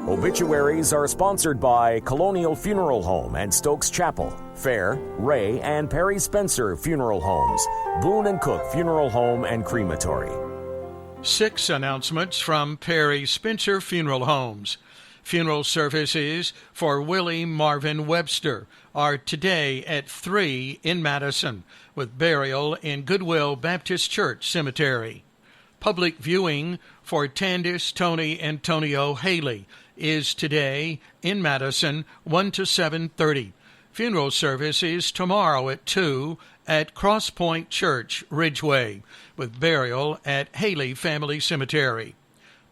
Obituaries are sponsored by Colonial Funeral Home and Stokes Chapel, Fair, Ray, and Perry Spencer Funeral Homes, Boone & Cook Funeral Home and Crematory. 6 announcements from Perry Spencer Funeral Homes. Funeral services for Willie Marvin Webster are today at 3 in Madison, with burial in Goodwill Baptist Church Cemetery. Public viewing for Tandis Tony Antonio Haley is today in Madison, 1 to 7:30. Funeral service is tomorrow at 2 at Cross Point Church, Ridgeway, with burial at Haley Family Cemetery.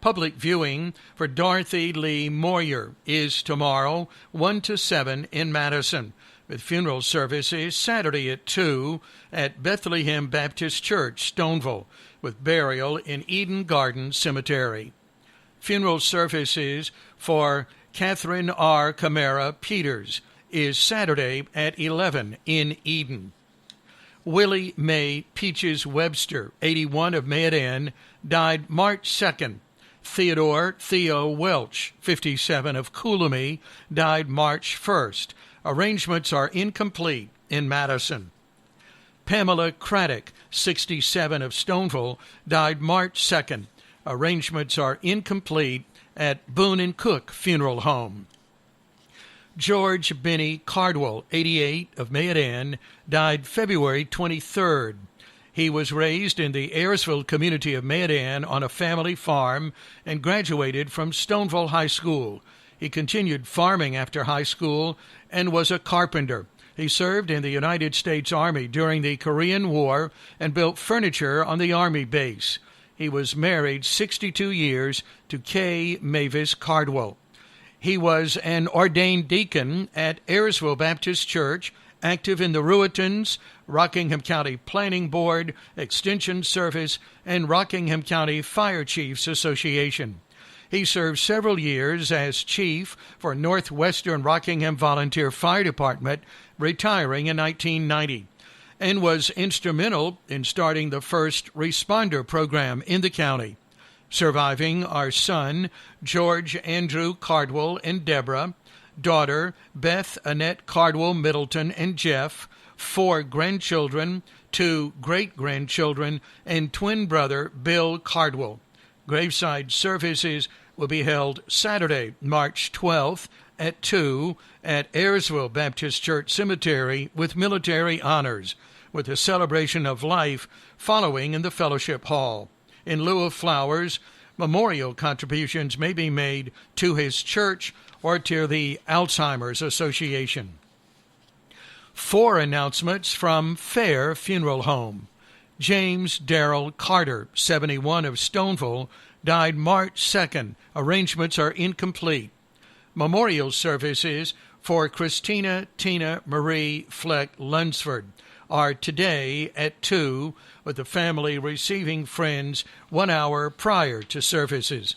Public viewing for Dorothy Lee Moyer is tomorrow, 1 to 7 in Madison, with funeral services Saturday at 2 at Bethlehem Baptist Church, Stoneville, with burial in Eden Garden Cemetery. Funeral services for Catherine R. Camara Peters is Saturday at 11 in Eden. Willie May Peaches Webster, 81 of Mayett Inn, died March 2nd. Theodore Theo Welch, 57 of Coolamy, died March 1st. Arrangements are incomplete in Madison. Pamela Craddock, 67 of Stoneville, died March 2nd. Arrangements are incomplete at Boone & Cook Funeral Home. George Benny Cardwell, 88 of Mayett Inn, died February 23rd. He was raised in the Ayersville community of Mayett Inn on a family farm and graduated from Stoneville High School. He continued farming after high school and was a carpenter. He served in the United States Army during the Korean War and built furniture on the Army base. He was married 62 years to Kay Mavis Cardwell. He was an ordained deacon at Ayersville Baptist Church, active in the Ruitons, Rockingham County Planning Board, Extension Service, and Rockingham County Fire Chiefs Association. He served several years as chief for Northwestern Rockingham Volunteer Fire Department, retiring in 1990, and was instrumental in starting the first responder program in the county. Surviving are son George Andrew Cardwell and Deborah, daughter Beth Annette Cardwell Middleton and Jeff, 4 grandchildren, 2 great-grandchildren, and twin brother Bill Cardwell. Graveside services will be held Saturday, March 12th at 2 at Ayersville Baptist Church Cemetery with military honors, with a celebration of life following in the Fellowship Hall. In lieu of flowers, memorial contributions may be made to his church or to the Alzheimer's Association. 4 announcements from Fair Funeral Home. James Darrell Carter, 71 of Stoneville, died March 2nd. Arrangements are incomplete. Memorial services for Christina Tina Marie Fleck Lunsford are today at 2, with the family receiving friends 1 hour prior to services.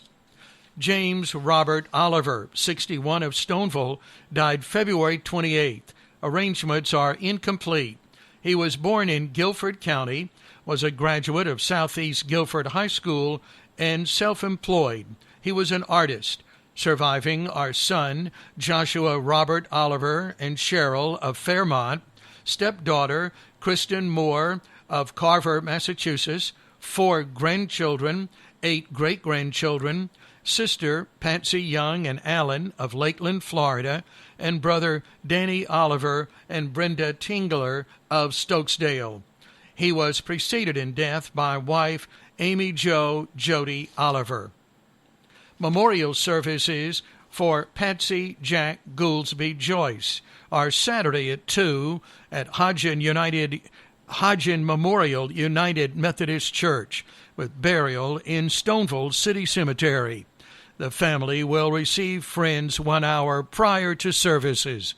James Robert Oliver, 61 of Stoneville, died February 28th. Arrangements are incomplete. He was born in Guilford County, was a graduate of Southeast Guilford High School, and self-employed. He was an artist. Surviving are son Joshua Robert Oliver and Cheryl of Fairmont, stepdaughter Kristen Moore of Carver, Massachusetts, 4 grandchildren, 8 great-grandchildren, sister Patsy Young and Allen of Lakeland, Florida, and brother Danny Oliver and Brenda Tingler of Stokesdale. He was preceded in death by wife Amy Jo Jody Oliver. Memorial services for Patsy Jack Gouldsby Joyce are Saturday at 2 at Hodgen Memorial United Methodist Church, with burial in Stoneville City Cemetery. The family will receive friends 1 hour prior to services.